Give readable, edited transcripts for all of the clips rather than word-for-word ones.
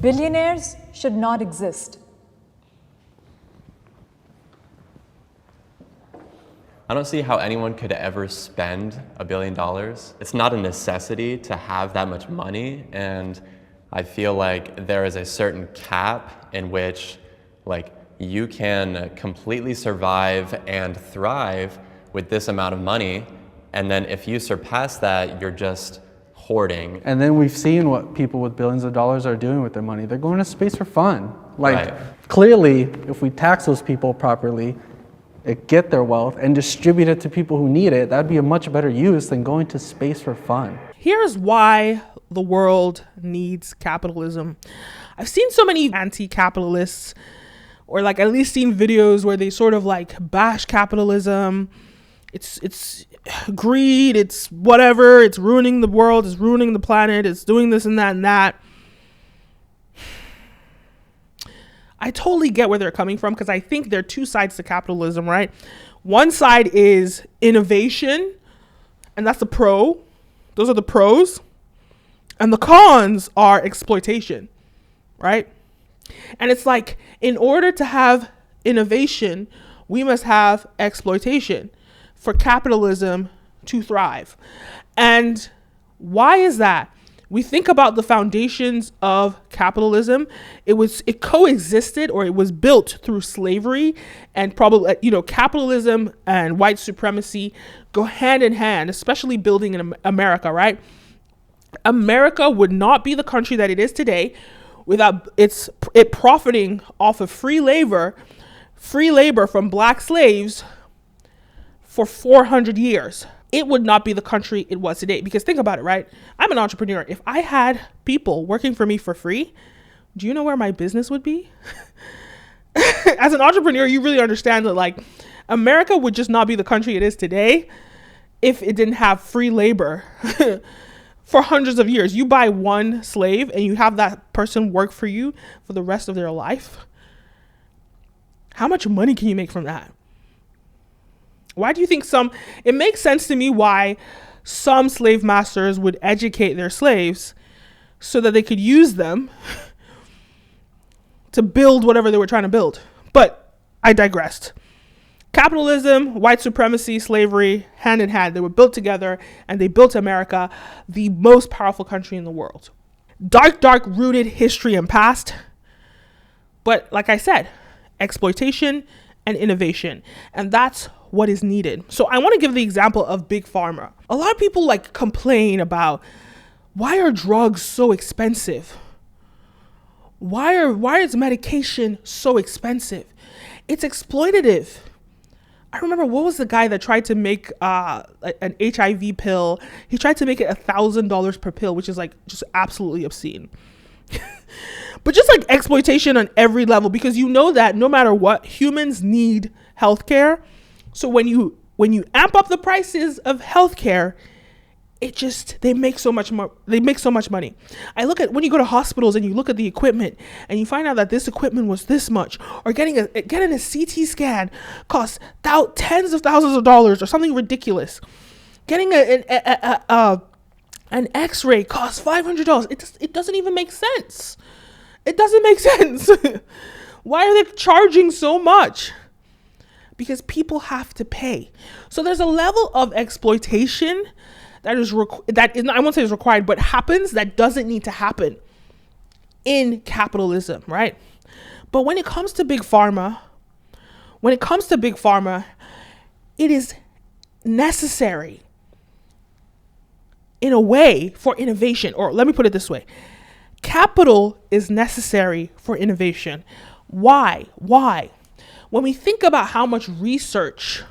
Billionaires should not exist. I don't see how anyone could ever spend $1 billion. It's not a necessity to have that much money, and I feel like there is a certain cap in which you can completely survive and thrive with this amount of money, and then if you surpass that, you're just hoarding. And then we've seen what people with billions of dollars are doing with their money. They're going to space for fun. Right. Clearly, if we tax those people properly, get their wealth and distribute it to people who need it, that'd be a much better use than going to space for fun. Here's why the world needs capitalism. I've seen so many anti-capitalists, or at least seen videos where they sort of bash capitalism. It's greed, it's whatever, it's ruining the world, it's ruining the planet, it's doing this and that and that. I totally get where they're coming from, because I think there are two sides to capitalism, right? One side is innovation, and that's the pro. Those are the pros. And the cons are exploitation, right? And it's in order to have innovation, we must have exploitation for capitalism to thrive. And why is that? We think about the foundations of capitalism. It coexisted, or it was built through slavery, and probably, capitalism and white supremacy go hand in hand, especially building in America, right? America would not be the country that it is today without it profiting off of free labor from black slaves for 400 years. It would not be the country it was today. Because think about it, right? I'm an entrepreneur. If I had people working for me for free, do you know where my business would be? As an entrepreneur, you really understand that America would just not be the country it is today if it didn't have free labor for hundreds of years. You buy one slave and you have that person work for you for the rest of their life. How much money can you make from that? Why do you think it makes sense to me why some slave masters would educate their slaves so that they could use them to build whatever they were trying to build. But I digressed. Capitalism, white supremacy, slavery, hand in hand, they were built together, and they built America, the most powerful country in the world. Dark rooted history and past. But like I said, exploitation and innovation. And that's what is needed. So I want to give the example of Big Pharma. A lot of people complain about, why are drugs so expensive? Why is medication so expensive? It's exploitative. I remember, what was the guy that tried to make an HIV pill? He tried to make it $1,000 per pill, which is just absolutely obscene. But just exploitation on every level, because that no matter what, humans need healthcare. So when you amp up the prices of healthcare, they make so much more. They make so much money. I look at when you go to hospitals and you look at the equipment and you find out that this equipment was this much, or getting a CT scan costs tens of thousands of dollars or something ridiculous. Getting an X-ray costs $500. It doesn't even make sense. It doesn't make sense. Why are they charging so much? Because people have to pay. So there's a level of exploitation that I won't say is required, but happens, that doesn't need to happen in capitalism, right? But when it comes to big pharma, it is necessary in a way for innovation. Or let me put it this way. Capital is necessary for innovation. Why? When we think about how much research,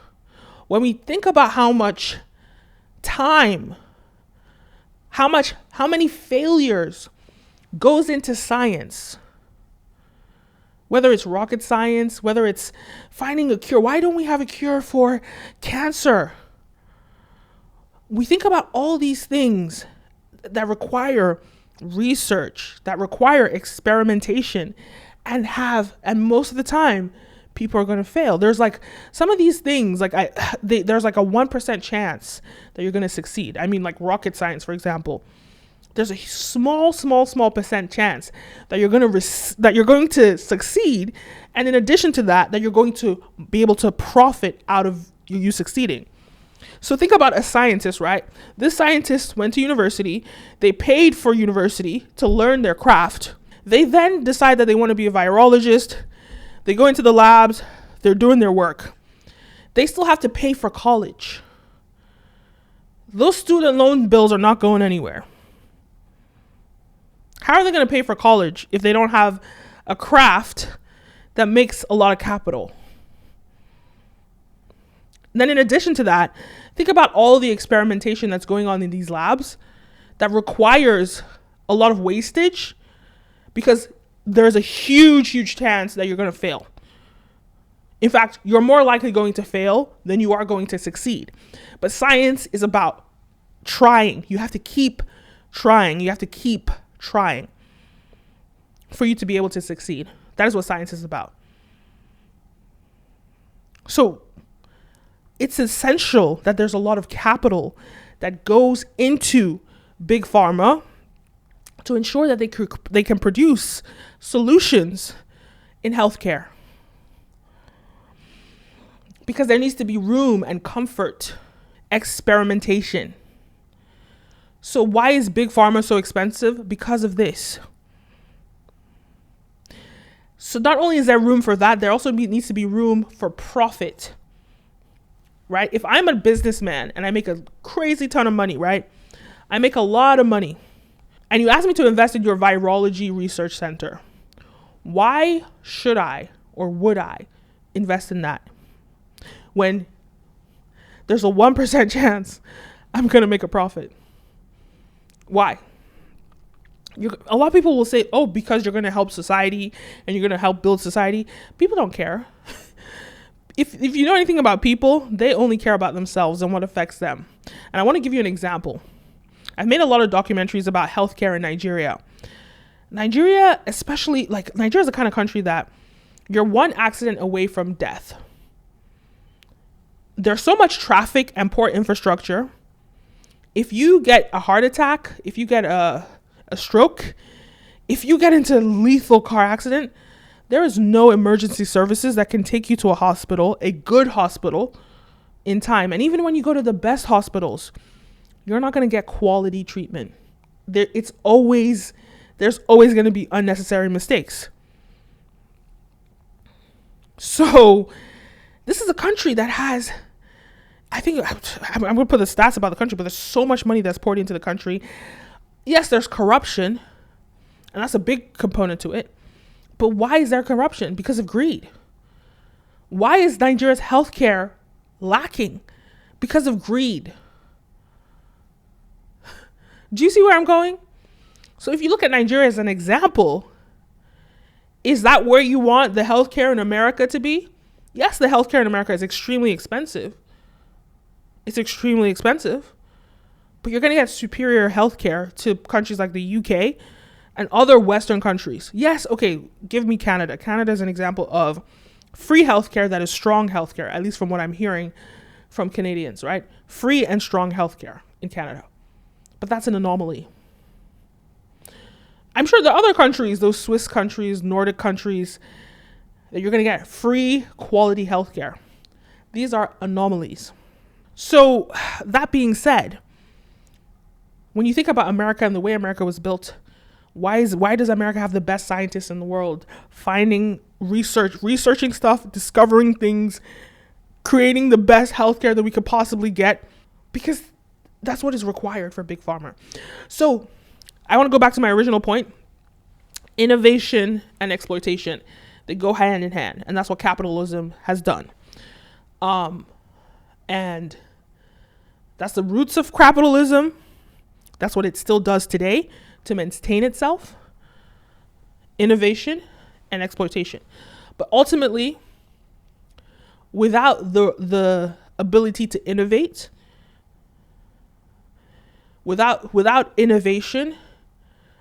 when we think about how much time, how many failures goes into science, whether it's rocket science, whether it's finding a cure. Why don't we have a cure for cancer? We think about all these things that require research, that require experimentation, and most of the time people are going to fail. There's some of these things, there's a 1% chance that you're going to succeed. I mean, rocket science, for example. there's a small percent chance that you're going to succeed, and in addition to that, that you're going to be able to profit out of you succeeding. So think about a scientist, right? This scientist went to university. They paid for university to learn their craft. They then decide that they want to be a virologist. They go into the labs. They're doing their work. They still have to pay for college. Those student loan bills are not going anywhere. How are they going to pay for college if they don't have a craft that makes a lot of capital? And then in addition to that, think about all the experimentation that's going on in these labs that requires a lot of wastage, because there's a huge chance that you're going to fail. In fact, you're more likely going to fail than you are going to succeed. But science is about trying. You have to keep trying. You have to keep trying for you to be able to succeed. That is what science is about. So it's essential that there's a lot of capital that goes into big pharma to ensure that they can produce solutions in healthcare. Because there needs to be room and comfort, experimentation. So why is big pharma so expensive? Because of this. So not only is there room for that, there also needs to be room for profit, right? If I'm a businessman and I make a crazy ton of money, right? I make a lot of money. And you ask me to invest in your virology research center. Why should I or would I invest in that when there's a 1% chance I'm going to make a profit? Why? A lot of people will say, oh, because you're going to help society and you're going to help build society. People don't care. If you know anything about people, they only care about themselves and what affects them. And I want to give you an example. I've made a lot of documentaries about healthcare in Nigeria. Nigeria, especially, like, Nigeria is the kind of country that you're one accident away from death. There's so much traffic and poor infrastructure. If you get a heart attack, if you get a stroke, if you get into a lethal car accident, there is no emergency services that can take you to a hospital, a good hospital, in time. And even when you go to the best hospitals, you're not going to get quality treatment. There's always going to be unnecessary mistakes. So this is a country that has, I think, I'm going to put the stats about the country, but there's so much money that's poured into the country. Yes, there's corruption, and that's a big component to it. But why is there corruption? Because of greed. Why is Nigeria's healthcare lacking? Because of greed. Do you see where I'm going? So if you look at Nigeria as an example, is that where you want the healthcare in America to be? Yes, the healthcare in America is extremely expensive. It's extremely expensive. But you're going to get superior healthcare to countries like the UK and other Western countries. Yes, okay, give me Canada. Canada is an example of free healthcare that is strong healthcare, at least from what I'm hearing from Canadians, right? Free and strong healthcare in Canada. But that's an anomaly. I'm sure the other countries, those Swiss countries, Nordic countries, that you're going to get free quality healthcare. These are anomalies. So that being said, when you think about America and the way America was built, why does America have the best scientists in the world? Researching stuff, discovering things, creating the best healthcare that we could possibly get, because that's what is required for big pharma. So I want to go back to my original point. Innovation and exploitation, they go hand in hand, and that's what capitalism has done. And that's the roots of capitalism. That's what it still does today to maintain itself. Innovation and exploitation. But ultimately, without the ability to innovate, without innovation,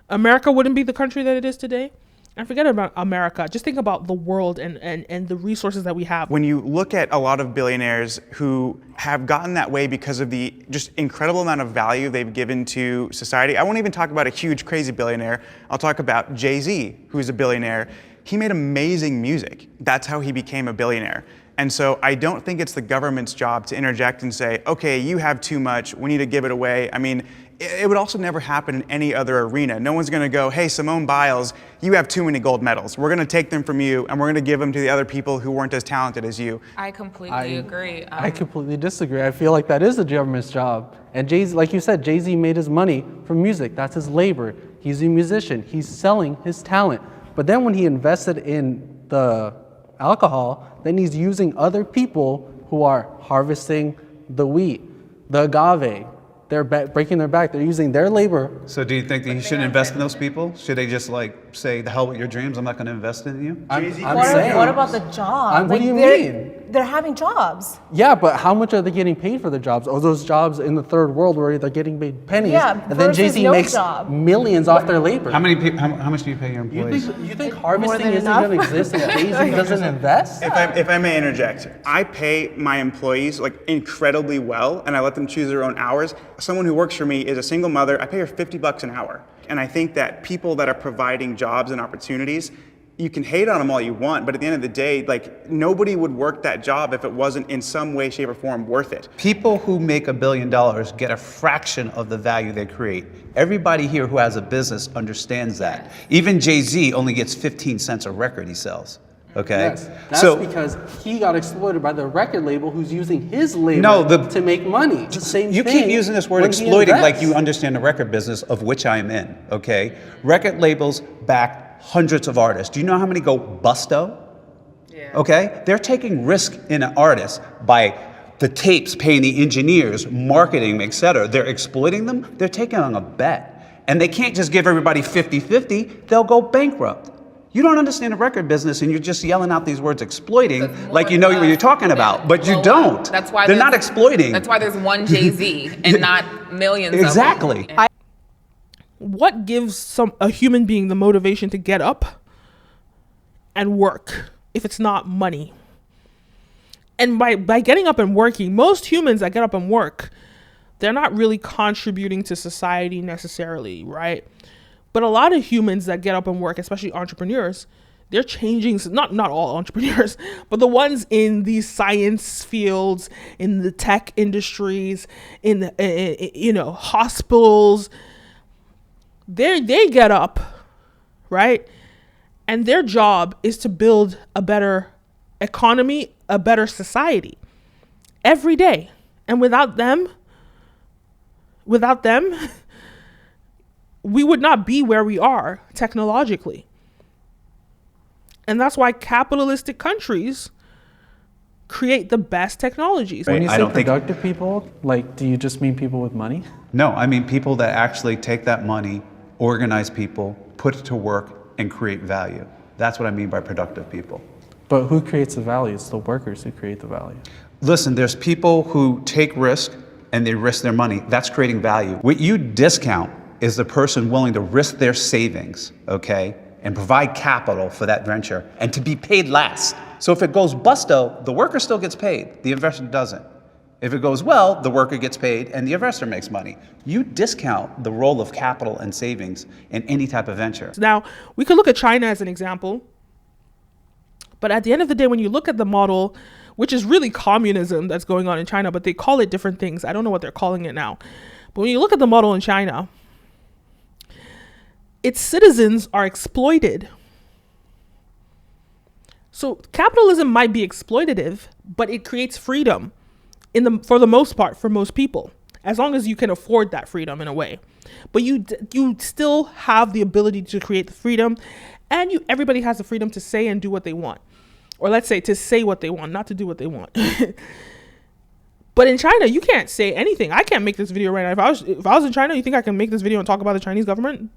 America wouldn't be the country that it is today. And forget about America. Just think about the world and the resources that we have. When you look at a lot of billionaires who have gotten that way because of the just incredible amount of value they've given to society, I won't even talk about a huge, crazy billionaire. I'll talk about Jay-Z, who's a billionaire. He made amazing music. That's how he became a billionaire. And so I don't think it's the government's job to interject and say, okay, you have too much, we need to give it away. I mean, it would also never happen in any other arena. No one's gonna go, hey, Simone Biles, you have too many gold medals. We're gonna take them from you and we're gonna give them to the other people who weren't as talented as you. I completely agree. I completely disagree. I feel like that is the government's job. And Jay-Z, like you said, Jay-Z made his money from music. That's his labor. He's a musician. He's selling his talent. But then when he invested in the alcohol, then he's using other people who are harvesting the wheat, the agave. They're breaking their back. They're using their labor. So do you think that he shouldn't invest in those people? Should they just like say, the hell with your dreams, I'm not going to invest in you? I'm saying. What about the job? What do you mean? They're having jobs. Yeah, but how much are they getting paid for their jobs? Oh, those jobs in the third world where they're getting paid pennies, Yeah, and then versus Jay-Z no makes job. millions off their labor. How many people? How much do you pay your employees? You think harvesting than isn't enough? going to exist if Jay-Z doesn't invest? If I may interject, I pay my employees like incredibly well and I let them choose their own hours. Someone who works for me is a single mother. I pay her $50 an hour. And I think that people that are providing jobs and opportunities, you can hate on them all you want, but at the end of the day, like nobody would work that job if it wasn't in some way, shape, or form worth it. People who make $1 billion get a fraction of the value they create. Everybody here who has a business understands that. Even Jay-Z only gets 15 cents a record he sells. Okay? Yes, that's because he got exploited by the record label who's using his labor to make money. It's the same You thing keep using this word when he exploiting like invests. you understand the record business, of which I am in, okay? Record labels back hundreds of artists. Do you know how many go busto? Yeah. Okay? They're taking risk in an artist by the tapes, paying the engineers, marketing, etc. They're exploiting them. They're taking on a bet. And they can't just give everybody 50-50. They'll go bankrupt. You don't understand the record business and you're just yelling out these words exploiting like you know what you're talking about, but you don't. That's why they're not exploiting. That's why there's one Jay-Z and not millions Exactly. of them. What gives a human being the motivation to get up and work if it's not money? And by getting up and working, most humans that get up and work, they're not really contributing to society necessarily, right? But a lot of humans that get up and work, especially entrepreneurs, they're changing, not all entrepreneurs, but the ones in these science fields, in the tech industries, in the, hospitals, they get up, right? And their job is to build a better economy, a better society every day. And without them, we would not be where we are technologically. And that's why capitalistic countries create the best technologies. When you I say don't think- productive people, like, do you just mean people with money? No, I mean people that actually take that money, organize people, put it to work, and create value. That's what I mean by productive people. But who creates the value? It's the workers who create the value. Listen, there's people who take risk and they risk their money. That's creating value. What you discount is the person willing to risk their savings, okay, and provide capital for that venture and to be paid last. So if it goes busto, the worker still gets paid, the investor doesn't. If it goes well, the worker gets paid and the investor makes money. You discount the role of capital and savings in any type of venture. Now, we could look at China as an example. But at the end of the day, when you look at the model, which is really communism that's going on in China, but they call it different things. I don't know what they're calling it now. But when you look at the model in China, its citizens are exploited. So capitalism might be exploitative, but it creates freedom for the most part for most people, as long as you can afford that freedom in a way. But you still have the ability to create the freedom, and everybody has the freedom to say and do what they want. Or let's say to say what they want, not to do what they want. But in China, you can't say anything. I can't make this video right now. If I was in China, you think I can make this video and talk about the Chinese government?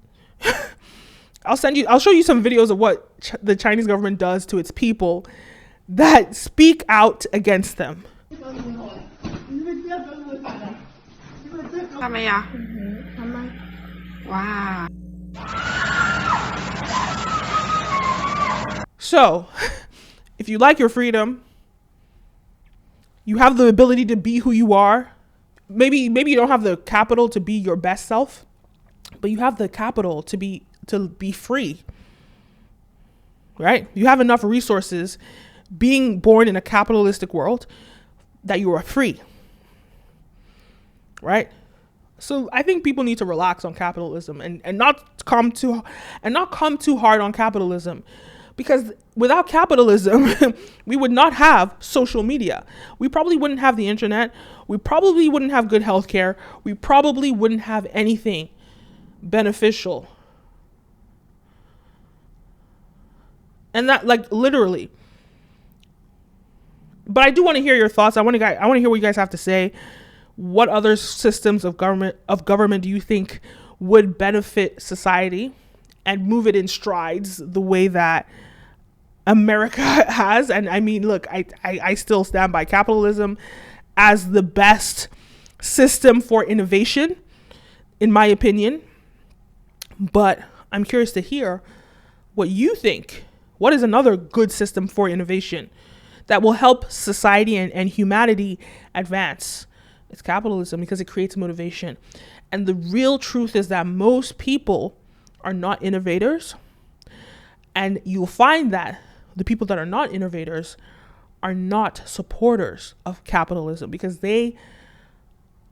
I'll show you some videos of what the Chinese government does to its people that speak out against them. ทำไมอ่ะว้า So, if you like your freedom, you have the ability to be who you are. Maybe you don't have the capital to be your best self, but you have the capital to be free. Right? You have enough resources being born in a capitalistic world that you are free. Right? So I think people need to relax on capitalism and not come too hard on capitalism, because without capitalism, we would not have social media. We probably wouldn't have the internet. We probably wouldn't have good healthcare. We probably wouldn't have anything beneficial. And that, like, literally. But I do want to hear your thoughts. I want to hear what you guys have to say. What other systems of government do you think would benefit society and move it in strides the way that America has? And I mean, look, I still stand by capitalism as the best system for innovation, in my opinion. But I'm curious to hear what you think. What is another good system for innovation that will help society and humanity advance? It's capitalism, because it creates motivation. And the real truth is that most people are not innovators. And you'll find that the people that are not innovators are not supporters of capitalism, because they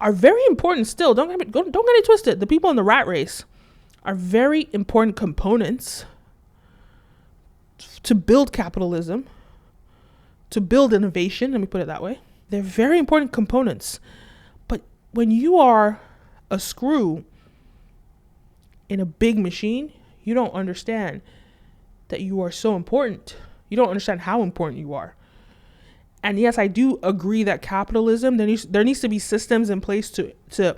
are very important still. Don't get it twisted. The people in the rat race are very important components to build capitalism, to build innovation. Let me put it that way. They're very important components. But when you are a screw in a big machine, you don't understand that you are so important. You don't understand how important you are. And yes, I do agree that capitalism, there needs to be systems in place to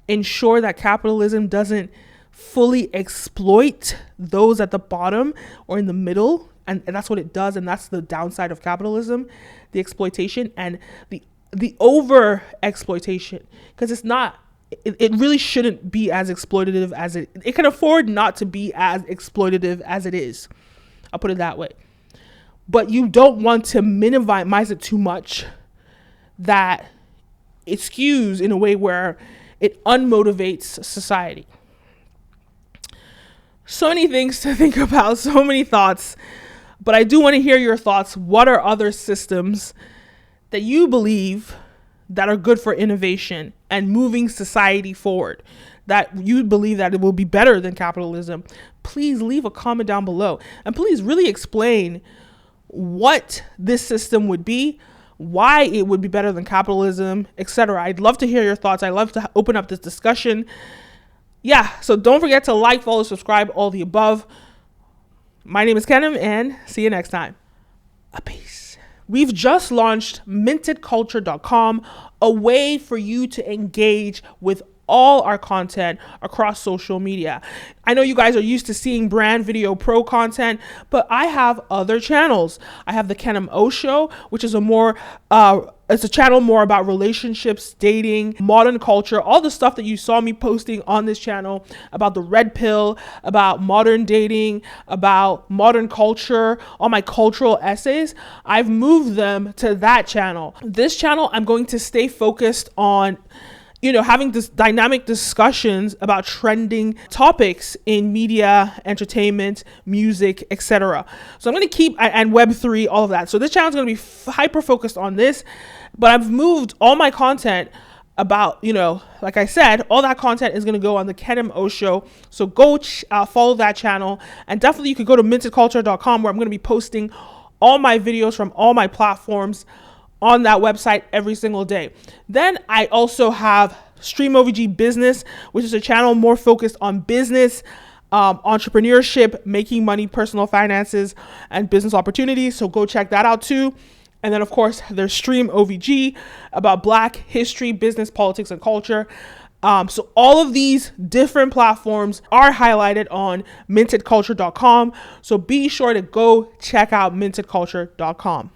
ensure that capitalism doesn't fully exploit those at the bottom or in the middle. And that's what it does. And that's the downside of capitalism, the exploitation and the over exploitation. Because it really shouldn't be as exploitative as it can afford not to be as exploitative as it is. I'll put it that way. But you don't want to minimize it too much that it skews in a way where it unmotivates society. So many things to think about, so many thoughts. But I do want to hear your thoughts. What are other systems that you believe that are good for innovation and moving society forward, that you believe that it will be better than capitalism? Please leave a comment down below. And please really explain what this system would be, why it would be better than capitalism, etc. I'd love to hear your thoughts. I'd love to open up this discussion. Yeah, so don't forget to like, follow, subscribe, all the above. My name is Kenim, and see you next time. Peace. We've just launched mintedculture.com, a way for you to engage with all our content across social media. I know you guys are used to seeing brand video pro content, but I have other channels. I have the Kenim O show, which is it's a channel more about relationships, dating, modern culture, all the stuff that you saw me posting on this channel about the red pill, about modern dating, about modern culture, all my cultural essays. I've moved them to that channel. This channel, I'm going to stay focused on having this dynamic discussions about trending topics in media, entertainment, music, etc. So I'm going to keep, and Web3, all of that. So this channel is going to be hyper focused on this, but I've moved all my content about, like I said, all that content is going to go on the Kenim O show. So go follow that channel. And definitely you could go to mintedculture.com, where I'm going to be posting all my videos from all my platforms on that website every single day. Then I also have Stream OVG Business, which is a channel more focused on business, entrepreneurship, making money, personal finances, and business opportunities. So go check that out too. And then of course there's Stream OVG about Black history, business, politics, and culture. So all of these different platforms are highlighted on mintedculture.com. So be sure to go check out mintedculture.com.